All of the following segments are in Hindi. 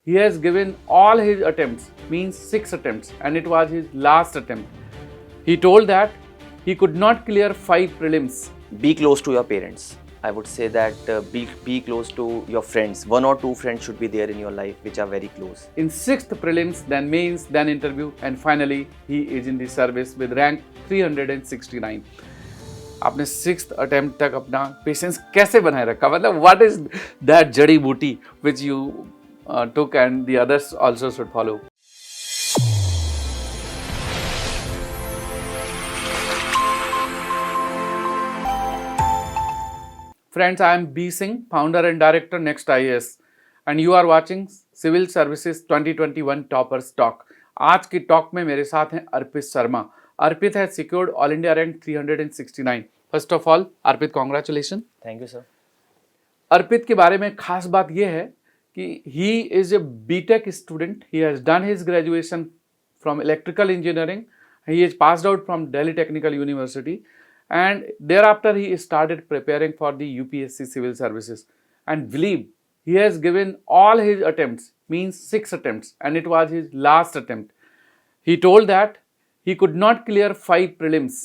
He has given all his attempts, means 6 attempts, and it was his last attempt. He told that he could not clear 5 prelims. Be close to your parents. I would say that be close to your friends. 1 or 2 friends should be there in your life which are very close. In 6th prelims, then mains, then interview, and finally he is in the service with rank 369. आपने 6th अटेम्प्ट तक अपना पेशेंस कैसे बनाए रखा, मतलब व्हाट इज दैट जड़ी बूटी which you took and the others also should follow? Friends, I am B Singh, founder and director Next IAS, and you are watching Civil Services 2021 Toppers Talk. आज की टॉक में मेरे साथ हैं अर्पित शर्मा. अर्पित has secured All India rank 369. First of all, Arpit congratulations. Thank you, sir. अर्पित के बारे में खास बात यह है कि he is a BTech student. He has done his graduation from electrical engineering. He is passed out from Delhi Technical University, and thereafter he started preparing for the UPSC Civil Services. And believe, he has given all his attempts, means 6 attempts, and it was his last attempt. He told that he could not clear 5 prelims,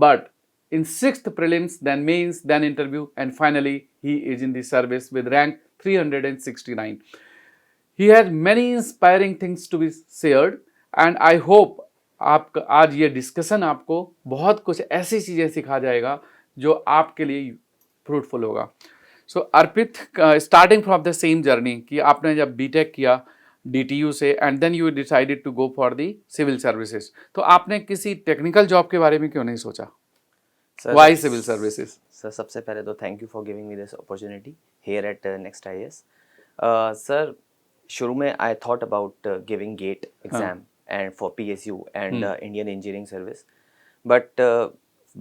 but in 6th prelims, then mains, then interview, and finally he is in the service with rank 369. He has many inspiring things to be shared, and I hope आप आज ये डिस्कशन आपको बहुत कुछ ऐसी चीज़ें सिखा जाएगा जो आपके लिए फ्रूटफुल होगा. So Arpit, starting from the same journey कि आपने जब बीटेक किया DTU से and then you decided to go for the civil services, तो आपने किसी टेक्निकल जॉब के बारे में क्यों नहीं सोचा? Y civil services? सर, सबसे पहले तो thank you for giving me this opportunity here at next IAS. Sir, शुरू में I thought about giving GATE exam and for PSU and Indian Engineering Service, but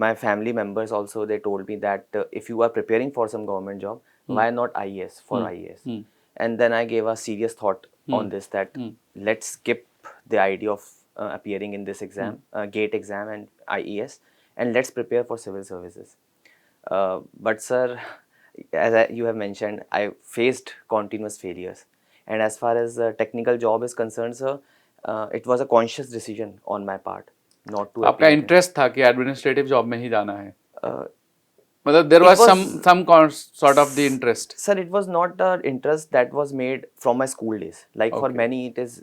my family members also, they told me that if you are preparing for some government job, why not IAS for IAS? And then I gave a serious thought on this, that let's skip the idea of appearing in this exam, GATE exam and IAS, and let's prepare for civil services. But sir, as you have mentioned, I faced continuous failures, and as far as technical job is concerned, sir, it was a conscious decision on my part not to. आपका इंटरेस्ट था कि एडमिनिस्ट्रेटिव जॉब में ही जाना है? मतलब there was some sort of the interest. Sir, it was not an interest that was made from my school days. Like for many, it is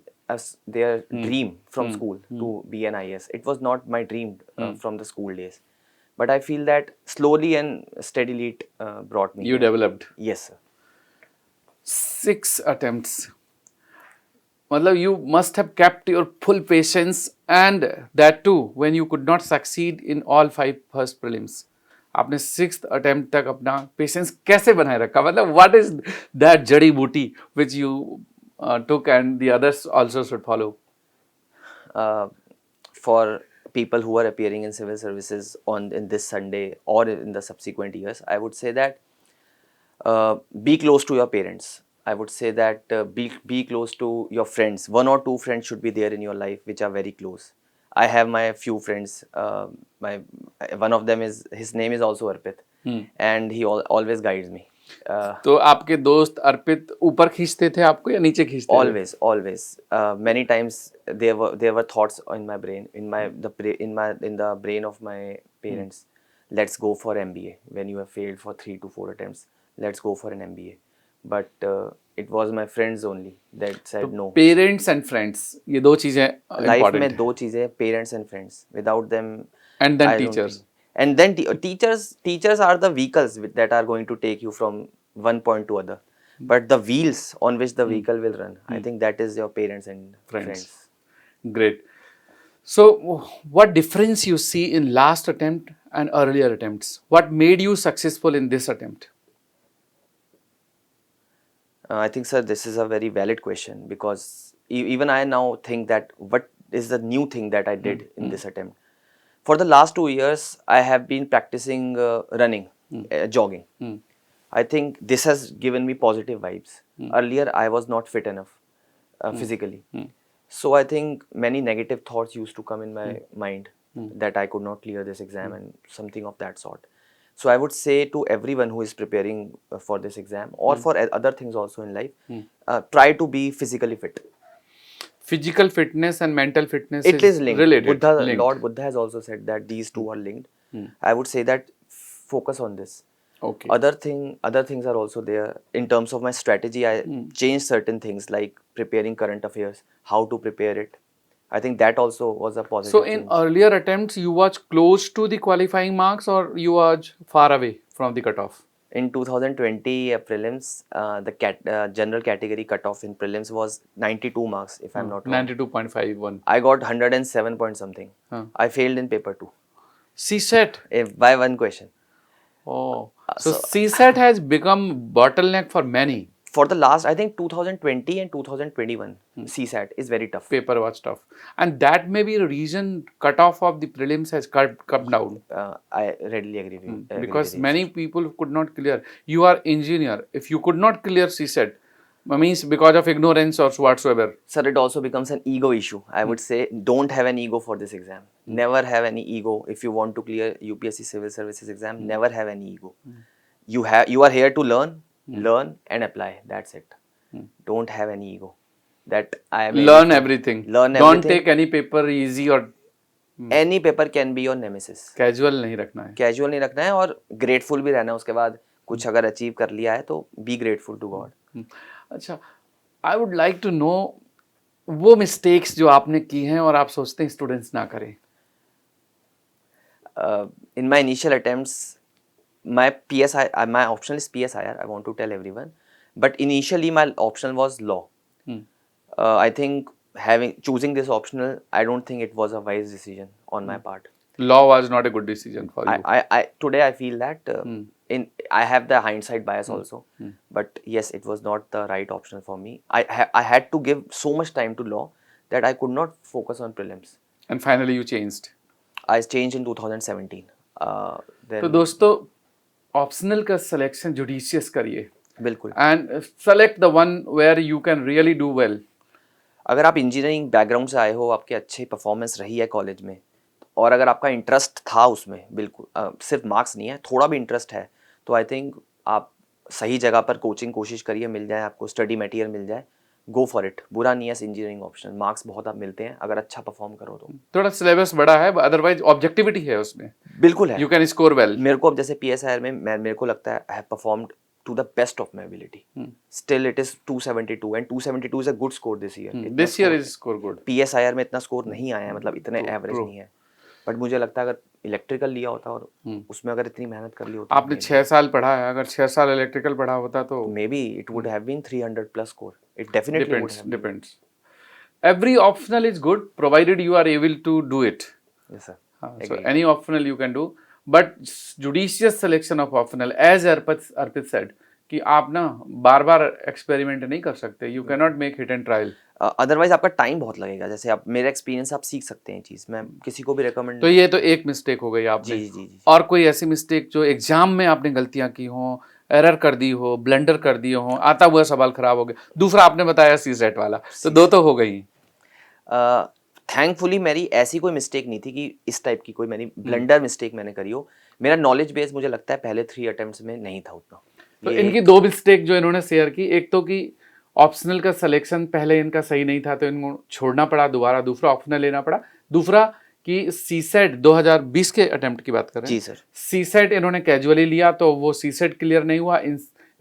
their dream from school to be an IAS. It was not my dream from the school days. But I feel that slowly and steadily it brought me. You developed. Yes, sir. 6 attempts. मतलब you must have kept your full patience, and that too when you could not succeed in all 5 first prelims. आपने 6th attempt तक अपना पेशेंस कैसे बनाए रखा, मतलब what is that जड़ी बूटी which you took and the others also should follow? For people who are appearing in civil services in this Sunday or in the subsequent years, I would say that be close to your parents. I would say that be close to your friends. 1 or 2 friends should be there in your life which are very close. I have my few friends. One of them is, his name is also Arpit, and he always guides me. तो आपके दोस्त अर्पित ऊपर खींचते थे आपको या नीचे खींचते थे? Always. Many times there were thoughts in my brain, in the brain of my parents. Let's go for MBA. When you have failed for 3 to 4 attempts, let's go for an MBA. But it was my friends only that said no. Parents and friends, ये 2 चीजें लाइफ में 2 चीजें, parents and friends. Without them, and then teachers. And then teachers are the vehicles that are going to take you from one point to other. But the wheels on which the vehicle will run, I think that is your parents and friends. Great. So what difference you see in last attempt and earlier attempts? What made you successful in this attempt? I think, sir, this is a very valid question, because even I now think that what is the new thing that I did in this attempt. For the last 2 years, I have been practicing running, jogging. I think this has given me positive vibes. Earlier, I was not fit enough physically. So I think many negative thoughts used to come in my mind that I could not clear this exam and something of that sort. So I would say to everyone who is preparing for this exam or for other things also in life, try to be physically fit. Physical fitness and mental fitness It is is linked. related, linked. Lord Buddha has also said that these two are linked. I would say that focus on this. Okay. Other things are also there. In terms of my strategy, I changed certain things like preparing current affairs, how to prepare it. I think that also was a positive So in change. earlier attempts, you was close to the qualifying marks or you was far away from the cutoff? In 2020 prelims, the general category cutoff in prelims was 92 marks, if I'm not wrong. 92.51. I got 107 point something. I failed in paper 2 CSET. by one question. Oh, so so- CSET has become bottleneck for many. For the last, I think 2020 and 2021, CSAT is very tough. Paper was tough, and that may be the reason cutoff of the prelims has come down. I readily agree with you. agree Because with you, many sir. people could not clear. You are engineer. If you could not clear CSET, means because of ignorance or whatsoever. Sir, it also becomes an ego issue. I would say don't have an ego for this exam. Never have any ego. If you want to clear UPSC Civil Services exam, never have any ego. You are here to learn and apply. That's it. Don't have any ego. That I am able Learn to everything. Learn Don't everything. take any paper easy or Any paper can be your nemesis. casual नहीं रखना है. कैजुअल नहीं रखना है और ग्रेटफुल भी रहना है उसके बाद. कुछ अगर अचीव कर लिया है तो बी ग्रेटफुल टू गॉड. अच्छा, I would like to know वो मिस्टेक्स जो आपने की हैं और आप सोचते हैं स्टूडेंट्स ना करें. In my initial attempts, my PSI, my optional is PSIR. I want to tell everyone, but initially my optional was law. I think choosing this optional, I don't think it was a wise decision on my part. Law was not a good decision for you. I today I feel that I have the hindsight bias also, but yes, it was not the right option for me. I had to give so much time to law that I could not focus on prelims. And finally you changed. I changed in 2017. Then तो दोस्तों ऑप्शनल का सिलेक्शन जुडिशियस करिए बिल्कुल. And select the one where you can really do well. अगर आप इंजीनियरिंग बैकग्राउंड से आए हो, आपके अच्छी परफॉर्मेंस रही है कॉलेज में, और अगर आपका इंटरेस्ट था उसमें, बिल्कुल सिर्फ मार्क्स नहीं है, थोड़ा भी इंटरेस्ट है, तो आई थिंक आप सही जगह पर कोचिंग कोशिश करिए, मिल जाए आपको, स्टडी मटेरियल मिल जाए, गो फॉर इट. बुरा नहीं है इंजीनियरिंग ऑप्शन. मार्क्स बहुत आप मिलते हैं अगर अच्छा परफॉर्म करो तो. थोड़ा सिलेबस बड़ा है, अदरवाइज ऑब्जेक्टिविटी है उसमें. बिल्कुल है. You can score well. मेरे को अब जैसे PSIR में मेरे को लगता है I have performed to the best of my ability. Still it is 272 and 272 is a good score this year. This year is score good. PSIR में इतना स्कोर नहीं आया है, मतलब इतने एवरेज true. नहीं है, बट मुझे लगता है अगर इलेक्ट्रिकल लिया होता और उसमें अगर इतनी मेहनत कर ली होती, आपने 6 साल पढ़ा है, अगर 6 साल इलेक्ट्रिकल पढ़ा होता तो maybe it would have been 300 plus score. It definitely would have. depends. Every optional is good provided you are able to do it. Yes sir. So any optional you can do, but judicious selection of optional, as Arpit said, कि आप ना बार बार एक्सपेरिमेंट नहीं कर सकते. You can not make hit and trial. Otherwise आपका टाइम बहुत लगेगा. जैसे आप मेरे एक्सपीरियंस आप सीख सकते हैं चीज़, मैं किसी को भी रिकमेंड. तो ये तो एक मिस्टेक हो गई आपने. जी. और कोई ऐसी मिस्टेक जो एग्जाम में आपने गलतियां की हो, एरर कर दी हो, ब्लंडर कर दिए हो, आता हुआ सवाल खराब हो गया. दूसरा आपने बताया CSET वाला, तो 2 तो हो गई. थैंकफुली मेरी ऐसी कोई मिस्टेक नहीं थी कि इस टाइप की कोई मेरी ब्लंडर मिस्टेक मैंने करी हो. मेरा नॉलेज बेस मुझे लगता है पहले 3 अटेम्प्ट्स में नहीं था उतना. तो इनकी 2 मिस्टेक जो इन्होंने शेयर की, एक तो कि ऑप्शनल का सिलेक्शन पहले इनका सही नहीं था तो इनको छोड़ना पड़ा, दोबारा दूसरा ऑप्शनल लेना पड़ा. दूसरा कि CSET 2020 के अटेम्प्ट की बात करें. जी सर. CSET इन्होंने कैजुअली लिया तो वो CSET क्लियर नहीं हुआ.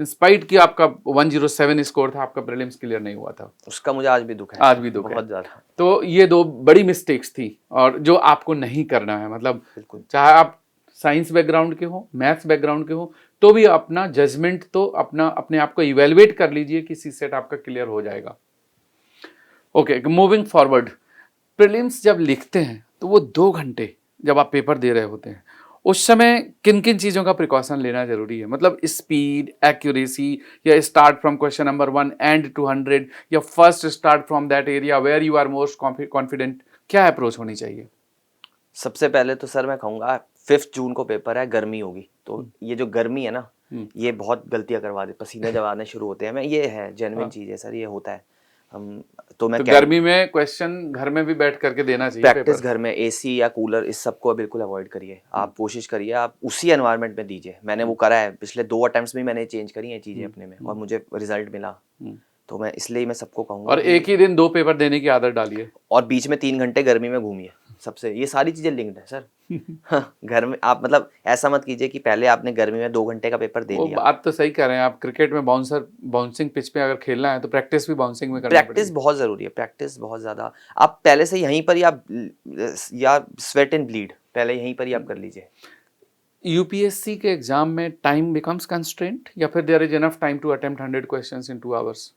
इंस्पाइट कि आपका 107 स्कोर था, आपका प्रीलिम्स क्लियर नहीं हुआ था. उसका मुझे आज भी दुख है. आज भी दुख है बहुत ज़्यादा. तो ये 2 बड़ी मिस्टेक्स थी और जो आपको नहीं करना है. मतलब बिल्कुल. चाहे आप साइंस बैकग्राउंड के हो, मैथ्स बैकग्राउंड के हो, तो भी अपना जजमेंट तो अपने आप को इवेलुएट कर लीजिए कि CSET आपका क्लियर हो जाएगा. Okay, moving forward. प्रीलिम्स जब लिखते हैं तो वो 2 घंटे जब आप पेपर दे रहे होते हैं, उस समय किन किन चीज़ों का प्रिकॉशन लेना जरूरी है? मतलब स्पीड, एक्यूरेसी, या start from question number 1 and 200, या first start from that area where you are most confident. क्या अप्रोच होनी चाहिए? सबसे पहले तो सर मैं कहूँगा 5 जून को पेपर है, गर्मी होगी, तो ये जो गर्मी है ना, ये बहुत गलतियाँ करवा दे. पसीने जब आने शुरू होते हैं, मैं ये है जेन्युइन चीज़ है सर, ये होता है. हम तो मैं तो गर्मी में क्वेश्चन घर में भी बैठ करके देना चाहिए प्रैक्टिस पेपर। घर में एसी या कूलर इस सब को बिल्कुल अवॉइड करिए। आप कोशिश करिए आप उसी एनवायरनमेंट में दीजिए। मैंने वो करा है, पिछले 2 अटेम्प्ट्स में मैंने चेंज करी हैं चीज़ें अपने में और मुझे रिजल्ट मिला। तो मैं इसलिए मैं सबको कहूँगा और एक ही दिन 2 पेपर देने की आदत डालिए। और बीच में 3 घंटे गर्मी में घूमिए। सबसे ये सारी चीज़ें लिंक्ड है सर। हाँ, घर में आप मतलब ऐसा मत कीजिए कि पहले आपने गर्मी में 2 घंटे का पेपर दे वो लिया। बात तो सही कह रहे हैं आप, क्रिकेट में बाउंसिंग पिच पे अगर खेलना है तो प्रैक्टिस भी बाउंसिंग में करनी प्रैक्टिस पड़ेगी। बहुत ज़रूरी है, प्रैक्टिस बहुत ज़्यादा। आप पहले से यहीं पर ही आप या स्वेट एंड ब्लीड पहले यहीं पर ही आप कर लीजिए। यूपीएससी के एग्जाम में टाइम बिकम्स कंस्ट्रेंट या फिर there is enough time to attempt 100 questions in 2 hours?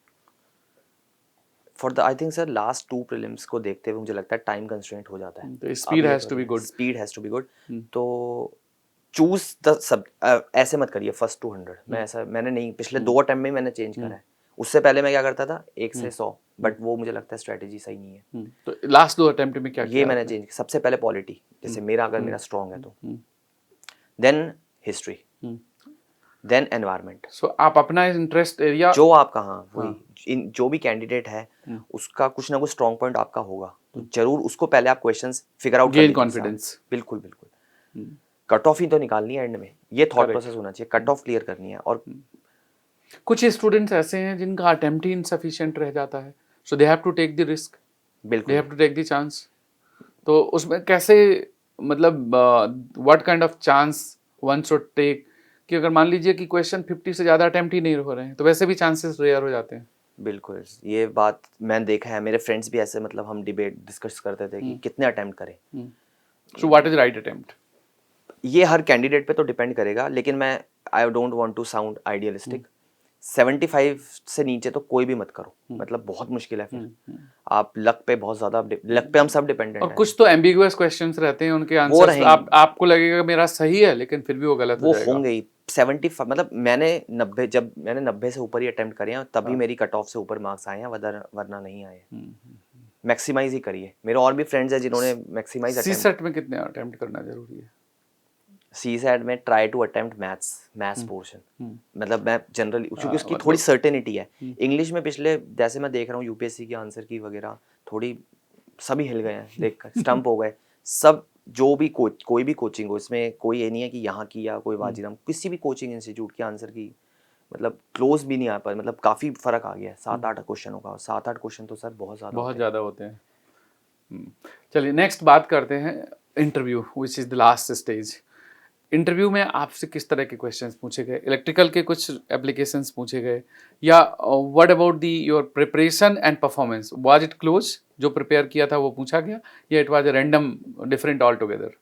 For the I think sir last 2 prelims को देखते हुए मुझे लगता है टाइम कंस्ट्रेंट हो जाता है। तो speed has to be good. Speed has to be good. तो चूज द सब ऐसे मत करिए फर्स्ट 200। मैंने नहीं, पिछले 2 अटेम्प्ट में मैंने चेंज करा है। उससे पहले मैं क्या करता था 1 से 100, बट वो मुझे लगता है स्ट्रेटेजी सही नहीं है। तो लास्ट 2 अटेम्प्ट में क्या ये किया मैंने आपने? चेंज, सबसे पहले पॉलिटी, जैसे मेरा अगर मेरा स्ट्रॉन्ग है तो, देन हिस्ट्री, देन एनवायरनमेंट। सो आप अपना इंटरेस्ट एरिया जो आपका, हाँ वही, जो भी कैंडिडेट है उसका कुछ ना कुछ स्ट्रॉन्ग पॉइंट आपका होगा, तो जरूर उसको पहले आप क्वेश्चंस फिगर आउट कर गेन लीजिए। कॉन्फिडेंस। बिल्कुल बिल्कुल। कट ऑफ ही तो निकालनी है एंड में, ये थॉट प्रोसेस होना चाहिए, कट ऑफ क्लियर करनी है। और कुछ स्टूडेंट्स ऐसे हैं जिनका अटेम्प्ट ही इनसफिशिएंट रह जाता है, so they have to take the risk, they बिल्कुल have to take the chance. तो उसमें कैसे, मतलब what kind of chance one should take, कि अगर मान लीजिए कि क्वेश्चन 50 से ज़्यादा अटेम्प्ट ही नहीं हो रहे हैं तो वैसे भी चांसेस रेयर हो जाते हैं। बिल्कुल, ये बात मैंने देखा है, मेरे फ्रेंड्स भी ऐसे, मतलब हम डिबेट डिस्कस करते थे कि कितने अटेम्प्ट करें। So what is right attempt? ये हर कैंडिडेट पे तो डिपेंड करेगा, लेकिन मैं I don't want to sound idealistic, 75 से नीचे तो कोई भी मत करो, मतलब बहुत मुश्किल है फिर। आप लक पे बहुत ज्यादा, लक पे हम सब डिपेंडेंट और हैं। कुछ तो एम्बिगुअस क्वेश्चंस रहते हैं, उनके आंसर्स रहेंगे। आपको लगेगा मेरा सही है लेकिन फिर भी वो गलत हो वो जाएगा। होंगे ही 75, मतलब मैंने 90, जब मैंने 90 से ऊपर ही अटेम्प्ट करे हैं तभी मेरी कट ऑफ से ऊपर मार्क्स आए हैं, वरना नहीं आए। मैक्सिमाइज ही करिए। मेरे और भी फ्रेंड्स हैं जिन्होंने मैक्सिमाइज अटेम्प्ट। सीसेट में कितने अटेम्प्ट करना जरूरी है? सीसैट में try to attempt maths portion, मतलब मैं जनरली, क्योंकि उसकी थोड़ी सर्टेनिटी है। इंग्लिश में पिछले, जैसे मैं देख रहा हूँ यूपीएससी के आंसर की वगैरह, थोड़ी सभी हिल गए हैं देखकर, स्टम्प हो गए सब। जो भी कोई भी कोचिंग हो, इसमें कोई ये नहीं है कि यहाँ की या कोई वाजिराम, किसी भी कोचिंग इंस्टीट्यूट के आंसर की मतलब क्लोज भी नहीं आ पाए, मतलब काफ़ी फर्क आ गया है। 7-8 क्वेश्चन होगा, 7-8 क्वेश्चन तो सर बहुत ज़्यादा होते हैं। चलिए नेक्स्ट बात करते हैं interview, which is the last stage. Interview में आपसे किस तरह के क्वेश्चंस पूछे गए? इलेक्ट्रिकल के कुछ एप्लीकेशंस पूछे गए, या what about the your preparation and performance, was it close, जो प्रिपेयर किया था वो पूछा गया, या it was random different all together?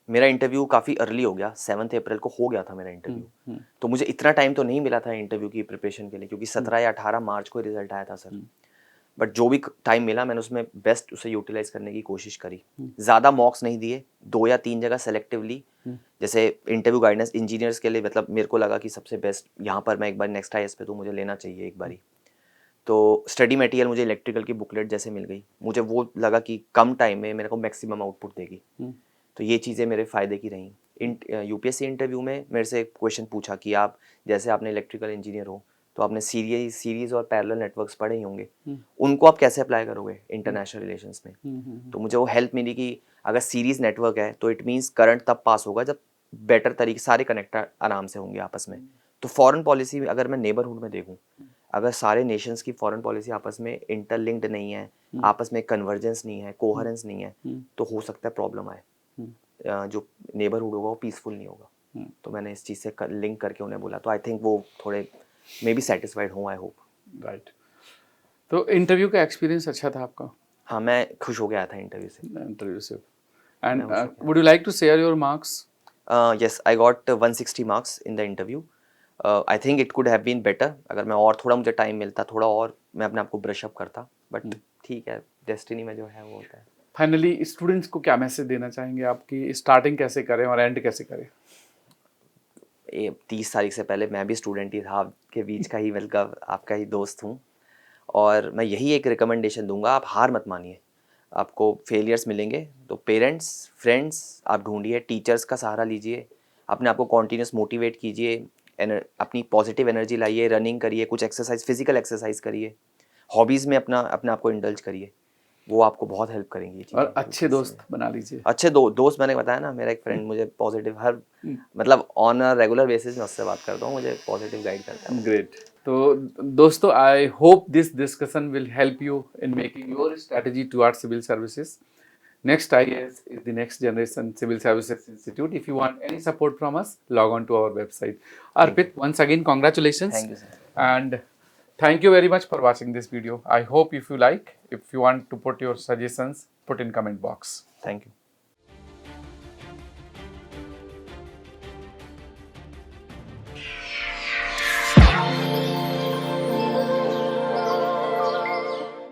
मेरा इंटरव्यू काफ़ी अर्ली हो गया, 7 अप्रैल को हो गया था मेरा इंटरव्यू। तो मुझे इतना टाइम तो नहीं मिला था इंटरव्यू की प्रिपरेशन के लिए, क्योंकि 17 या 18 मार्च को रिजल्ट आया था सर। बट जो भी टाइम मिला मैंने उसमें बेस्ट उसे यूटिलाइज करने की कोशिश करी। ज़्यादा मॉक्स नहीं दिए, 2 या 3 जगह सेलेक्टिवली। जैसे इंटरव्यू गाइडेंस इंजीनियर्स के लिए, मतलब मेरे को लगा कि सबसे बेस्ट यहाँ पर मैं एक बार नेक्स्ट IAS पे तो मुझे लेना चाहिए एक बारी। तो स्टडी मटेरियल मुझे इलेक्ट्रिकल की बुकलेट जैसे मिल गई, मुझे वो लगा कि कम टाइम में मेरे को मैक्सिमम आउटपुट देगी। तो ये चीज़ें मेरे फ़ायदे की रहीं। यूपीएससी इंटरव्यू में मेरे से क्वेश्चन पूछा कि आप, जैसे आपने इलेक्ट्रिकल इंजीनियर हो तो आपने सीरीज और पैरेलल नेटवर्क्स पढ़े ही होंगे, उनको आप कैसे अप्लाई करोगे इंटरनेशनल रिलेशंस में। तो मुझे वो हेल्प मिली कि अगर सीरीज नेटवर्क है तो इट मीन्स करंट तब पास होगा जब बेटर तरीके सारे कनेक्टर आराम से होंगे आपस में। तो फॉरेन पॉलिसी में अगर मैं नेबरहुड में देखूँ, अगर सारे नेशंस की फॉरेन पॉलिसी आपस में इंटरलिंक्ड नहीं है, आपस में कन्वर्जेंस नहीं है, कोहरेंस नहीं है, तो हो सकता है प्रॉब्लम आए। जो नेबरहुड होगा वो पीसफुल नहीं होगा। तो मैंने इस चीज़ से लिंक करके उन्हें बोला, तो आई थिंक वो थोड़े मे बी सेटिस्फाइड हों, आई होप। राइट। तो इंटरव्यू का एक्सपीरियंस अच्छा था आपका? हाँ, मैं खुश हो गया था इंटरव्यू से। And would you like to share your marks? Yes, I got 160 marks in the interview. I think it could have been better. अगर मैं और थोड़ा, मुझे टाइम मिलता, थोड़ा और मैं अपने आप को ब्रश अप करता, बट ठीक है, डेस्टिनी में जो है वो होता है। फाइनली स्टूडेंट्स को क्या मैसेज देना चाहेंगे आपकी, स्टार्टिंग कैसे करें और एंड कैसे करें? 30 तारीख से पहले मैं भी स्टूडेंट ही था, आपके बीच का ही, मतलब आपका ही दोस्त हूँ, और मैं यही एक रिकमेंडेशन दूंगा, आप हार मत मानिए। आपको फेलियर्स मिलेंगे तो पेरेंट्स, फ्रेंड्स आप ढूंढिए, टीचर्स का सहारा लीजिए, अपने आप को कॉन्टीन्यूस मोटिवेट कीजिए, अपनी पॉजिटिव एनर्जी लाइए, रनिंग करिए, कुछ एक्सरसाइज, फिजिकल एक्सरसाइज करिए, हॉबीज़ में अपना अपने आप को इंडल्ज करिए, वो आपको बहुत हेल्प करेंगी ये चीज़ें। और अच्छे दोस्त बना लीजिए। अच्छे दोस्त मैंने बताया ना, मेरा एक फ्रेंड मुझे पॉजिटिव हर हम्म। मतलब ऑन अ रेगुलर बेसिस मैं उससे बात करता हूँ, मुझे पॉजिटिव गाइड करता है। ग्रेट। तो दोस्तों, I hope this discussion will help you in making your strategy towards civil services. Next IAS is the next generation civil services institute. If you want any support from us, log on to our website. Arpit, once again, congratulations. Thank you, sir. And thank you very much for watching this video. I hope if you like, if you want to put your suggestions, put in comment box. Thank you.